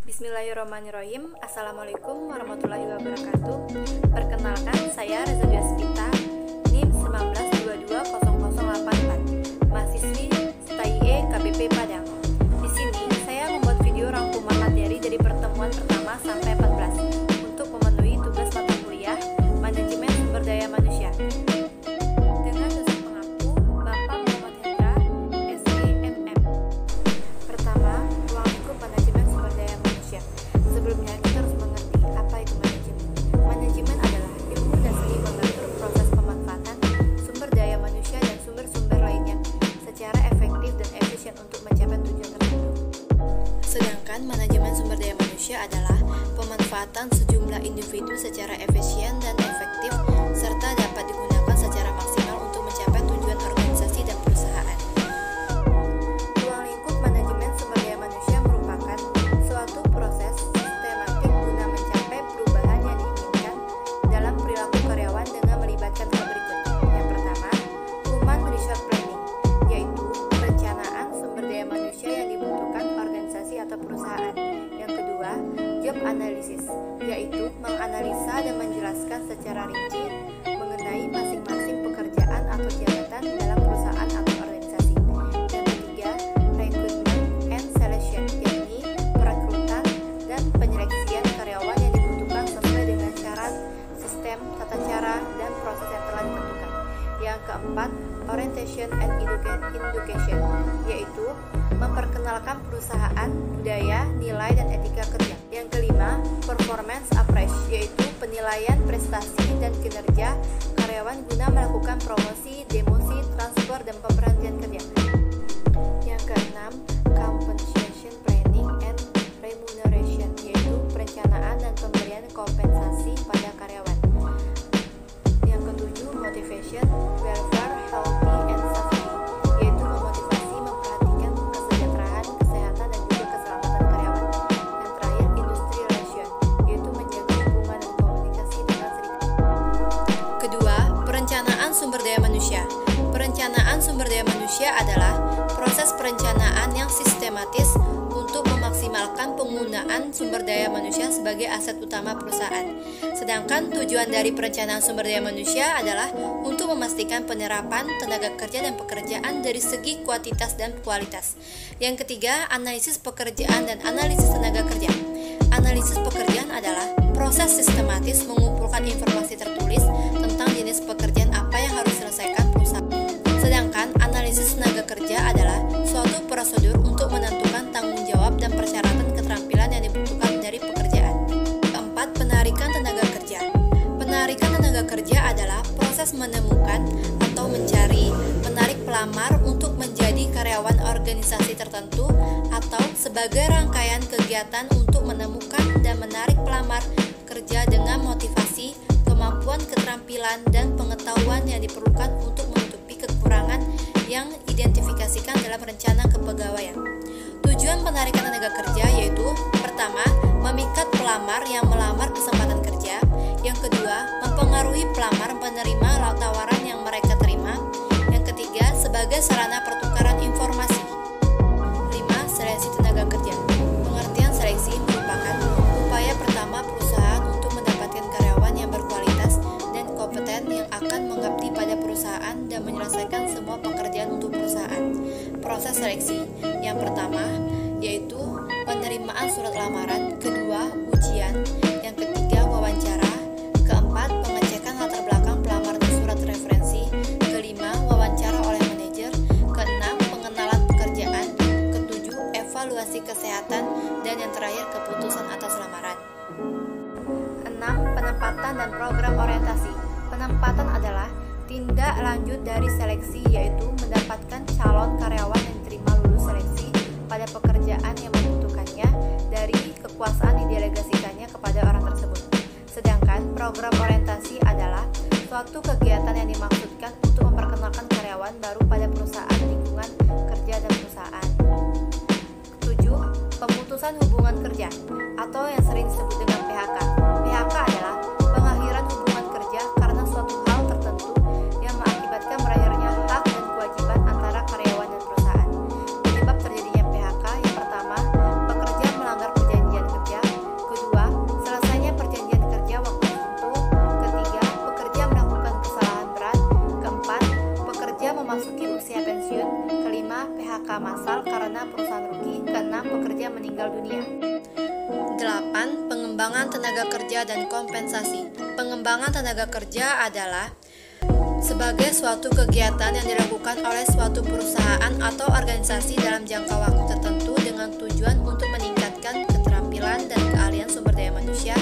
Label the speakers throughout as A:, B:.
A: Bismillahirrahmanirrahim. Assalamualaikum warahmatullahi wabarakatuh. Perkenalkan, saya Reza Dwaspita, NIM 1922084, mahasiswi STAIE KBP Padang. Di sini saya membuat video rangkuman materi dari pertemuan pertama sampai 14 untuk memenuhi tugas mata kuliah Manajemen Sumber Daya Manusia. Dengan dosen pengampu Bapak Muhammad Hendra, SEMM. Pertama, ruang lingkup manajemen sumber daya manusia. Sebelumnya kita harus mengerti apa itu manajemen. Manajemen adalah ilmu dan seni mengatur proses pemanfaatan sumber daya manusia dan sumber-sumber lainnya secara efektif dan efisien untuk mencapai tujuan tertentu. Sedangkan manajemen sumber daya manusia adalah pemanfaatan sejumlah individu secara efisien dan efektif serta dapat digunakan secara maksimal untuk mencapai tujuan organisasi dan perusahaan. Ruang lingkup manajemen sumber daya manusia merupakan suatu proses sistematik guna mencapai perubahan yang diinginkan dalam perilaku karyawan dengan melibatkan hal berikut. Yang pertama, Human Resource Planning, yaitu perencanaan sumber daya manusia yang dibutuhkan organisasi atau perusahaan. Yang kedua, Job Analysis, yaitu menganalisa dan menjelaskan secara rinci mengenai masing-masing pekerjaan atau jabatan dalam perusahaan atau organisasi. Yang ketiga, Recruitment and Selection, yakni perekrutan dan penyeleksian karyawan yang dibutuhkan sesuai dengan syarat, sistem, tata cara, dan proses yang telah ditentukan. Yang keempat, Orientation and Education, yaitu memperkenalkan perusahaan, budaya, nilai, dan etika kerja. Yang kelima, Performance Appraise, yaitu penilaian prestasi dan kinerja karyawan guna melakukan promosi, demosi, transfer, dan pemberhentian kerja. Yang keenam, Compensation Planning and Remuneration, yaitu perencanaan dan pemberian kompensasi pada karyawan. Yang ketujuh, Motivation, Welfare, Healthy, and Safety, yaitu memotivasi, memperhatikan kesejahteraan, kesehatan, dan juga keselamatan karyawan. Yang terakhir, Industry Relation, yaitu menjaga hubungan dan komunikasi dengan serikat. Kedua, perencanaan sumber daya manusia. Perencanaan sumber daya manusia adalah proses perencanaan yang sistematis untuk memaksimalkan penggunaan sumber daya manusia sebagai aset utama perusahaan. Sedangkan tujuan dari perencanaan sumber daya manusia adalah untuk memastikan penyerapan tenaga kerja dan pekerjaan dari segi kuantitas dan kualitas. Yang ketiga, analisis pekerjaan dan analisis tenaga kerja. Analisis pekerjaan adalah proses sistematis mengumpulkan informasi tertulis tentang jenis pekerjaan apa yang harus diselesaikan perusahaan. Sedangkan analisis tenaga kerja adalah suatu prosedur untuk menentukan tanggung jawab dan persyaratan keterampilan yang dibutuhkan dari pekerjaan. Keempat, penarikan tenaga kerja. Penarikan tenaga kerja adalah proses menemukan atau menarik pelamar untuk menjadi karyawan organisasi tertentu atau sebagai rangkaian kegiatan untuk menemukan dan menarik pelamar kerja dengan motivasi, kemampuan, keterampilan, dan pengetahuan yang diperlukan untuk menutupi kekurangan yang identifikasikan dalam rencana kepegawaian. Tujuan penarikan tenaga kerja yaitu pertama, memikat pelamar yang melamar kesempatan kerja. Yang kedua, mempengaruhi pelamar menerima tawaran yang mereka terima. Yang ketiga, sebagai sarana pertukaran informasi. 5. Seleksi tenaga kerja. Pengertian seleksi merupakan upaya pertama perusahaan untuk mendapatkan karyawan yang berkualitas dan kompeten yang akan mengabdi pada perusahaan dan menyelesaikan semua pekerjaan untuk perusahaan. Proses seleksi yang pertama yaitu penerimaan surat lamaran, kedua ujian, yang ketiga wawancara, keempat pengecekan latar belakang pelamar dan surat referensi, kelima wawancara oleh manajer, keenam pengenalan pekerjaan, ketujuh evaluasi kesehatan, dan yang terakhir keputusan atas lamaran. 6. Penempatan dan program orientasi. Penempatan adalah tindak lanjut dari seleksi, yaitu mendapatkan calon karyawan yang diterima lulus seleksi pada pekerjaan yang membutuhkannya dari kekuasaan didelegasikannya kepada orang tersebut. Sedangkan program orientasi adalah suatu kegiatan yang dimaksudkan untuk memperkenalkan karyawan baru pada perusahaan, lingkungan kerja, dan perusahaan. 7. Pemutusan hubungan kerja atau yang sering disebut dengan PHK. PHK adalah pengakhiran hubungan kerja karena suatu hal tertentu yang mengakibatkan berakhirnya hak dan kewajiban antara karyawan dan perusahaan. Penyebab memasuki usia pensiun. Kelima, PHK massal karena perusahaan rugi. Keenam, pekerja meninggal dunia. 8. Pengembangan tenaga kerja dan kompensasi. Pengembangan tenaga kerja adalah sebagai suatu kegiatan yang dilakukan oleh suatu perusahaan atau organisasi dalam jangka waktu tertentu dengan tujuan untuk meningkatkan keterampilan dan keahlian sumber daya manusia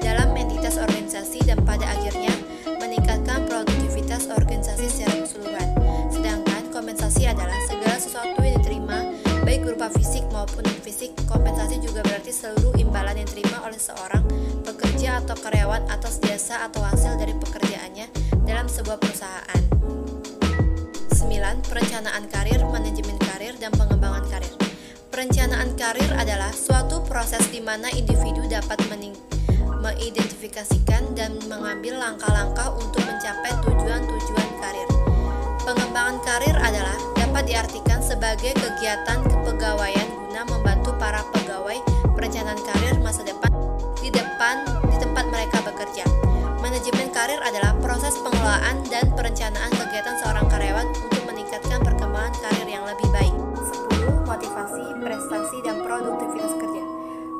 A: dalam entitas organisasi dan pada akhirnya meningkatkan produktivitas organisasi secara keseluruhan. Sedangkan kompensasi adalah segala sesuatu yang diterima baik berupa fisik maupun non-fisik. Kompensasi juga berarti seluruh imbalan yang diterima oleh seorang pekerja atau karyawan atas jasa atau hasil dari pekerjaannya dalam sebuah perusahaan. 9. Perencanaan karir, manajemen karir, dan pengembangan karir. Perencanaan karir adalah suatu proses di mana individu dapat mengidentifikasikan dan mengambil langkah-langkah untuk mencapai tujuan-tujuan karir. Pengembangan karir adalah dapat diartikan sebagai kegiatan kepegawaian guna membantu para pegawai perencanaan karir masa depan di tempat mereka bekerja. Manajemen karir adalah proses pengelolaan dan perencanaan kegiatan seorang karyawan untuk meningkatkan perkembangan karir yang lebih baik. 10. Motivasi, prestasi, dan produktivitas kerja.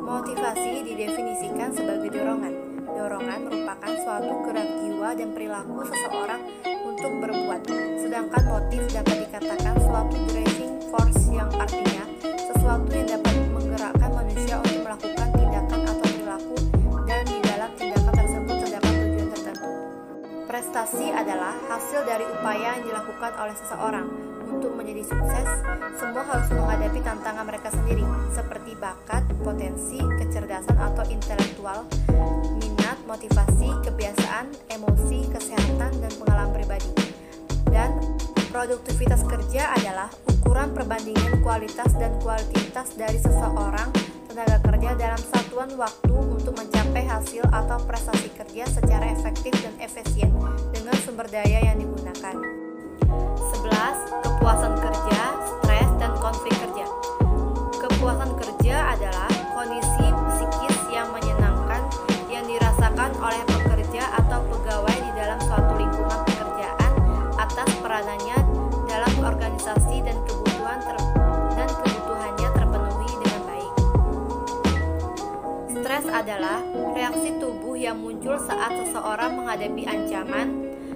A: Motivasi didefinisikan sebagai dorongan. Dorongan merupakan suatu gerak jiwa dan perilaku seseorang untuk berbuat. Sedangkan motif dapat dikatakan suatu driving force yang artinya sesuatu yang dapat menggerakkan manusia untuk melakukan tindakan atau perilaku dan di dalam tindakan tersebut terdapat tujuan tertentu. Prestasi adalah hasil dari upaya yang dilakukan oleh seseorang. Untuk menjadi sukses, semua harus menghadapi tantangan mereka sendiri, seperti bakat, potensi, kecerdasan atau intelektual, minat, motivasi, kebiasaan, emosi, kesehatan, dan pengalaman pribadi. Dan produktivitas kerja adalah ukuran perbandingan kualitas dan kuantitas dari seseorang tenaga kerja dalam satuan waktu untuk mencapai hasil atau prestasi kerja secara efektif dan efisien dengan sumber daya yang digunakan. 11. Kepuasan kerja, stres, dan konflik kerja. Kepuasan kerja adalah kondisi psikis yang menyenangkan yang dirasakan oleh pekerja atau pegawai di dalam suatu lingkungan pekerjaan atas peranannya dalam organisasi dan kebutuhannya terpenuhi dengan baik. Stres adalah reaksi tubuh yang muncul saat seseorang menghadapi ancaman,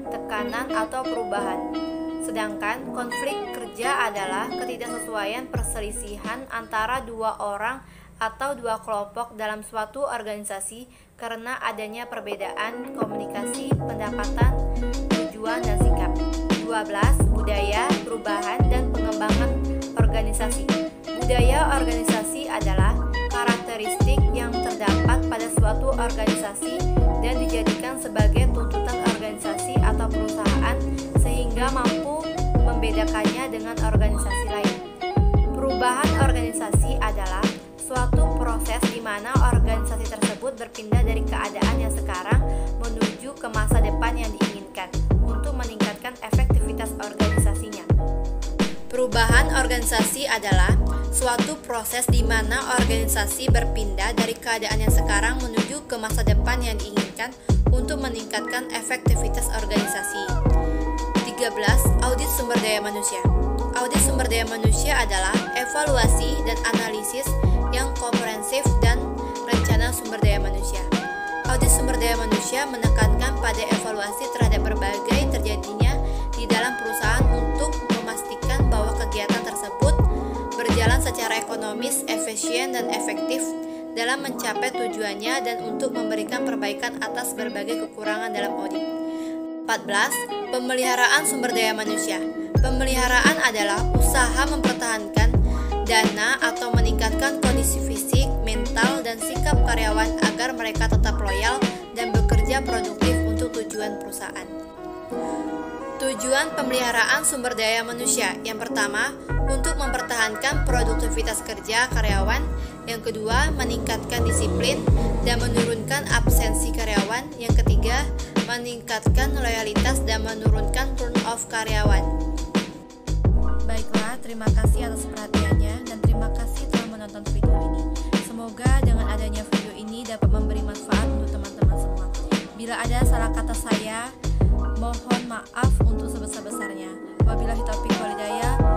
A: tekanan, atau perubahan. Sedangkan konflik kerja adalah ketidaksesuaian perselisihan antara dua orang atau dua kelompok dalam suatu organisasi karena adanya perbedaan komunikasi, pendapatan, tujuan, dan sikap. 12. Budaya, perubahan, dan pengembangan organisasi. Budaya organisasi adalah karakteristik yang terdapat pada suatu organisasi dan dijadikan sebagai tuntutan organisasi atau perusahaan sehingga mampu membedakannya dengan organisasi lain. Perubahan organisasi adalah suatu proses di mana organisasi tersebut berpindah dari keadaan yang sekarang menuju ke masa depan yang diinginkan untuk meningkatkan efektivitas organisasinya. Perubahan organisasi adalah suatu proses di mana organisasi berpindah dari keadaan yang sekarang menuju ke masa depan yang diinginkan untuk meningkatkan efektivitas organisasi. 13. Audit sumber daya manusia. Audit sumber daya manusia adalah evaluasi dan analisis yang komprehensif dan rencana sumber daya manusia. Audit sumber daya manusia menekankan pada evaluasi terhadap berbagai terjadinya di dalam perusahaan untuk memastikan bahwa kegiatan tersebut berjalan secara ekonomis, efisien, dan efektif dalam mencapai tujuannya dan untuk memberikan perbaikan atas berbagai kekurangan dalam audit. 14. Pemeliharaan sumber daya manusia. Pemeliharaan adalah usaha mempertahankan dana atau meningkatkan kondisi fisik, mental, dan sikap karyawan agar mereka tetap loyal dan bekerja produktif untuk tujuan perusahaan. Tujuan pemeliharaan sumber daya manusia. Yang pertama, untuk mempertahankan produktivitas kerja karyawan. Yang kedua, meningkatkan disiplin dan menurunkan absensi karyawan. Yang ketiga, meningkatkan loyalitas dan menurunkan turnover karyawan. Baiklah, terima kasih atas perhatiannya dan terima kasih telah menonton video ini. Semoga dengan adanya video ini dapat memberi manfaat untuk teman-teman semua. Bila ada salah kata saya, mohon maaf untuk sebesar-besarnya. Wabillahi taufiq walhidayah.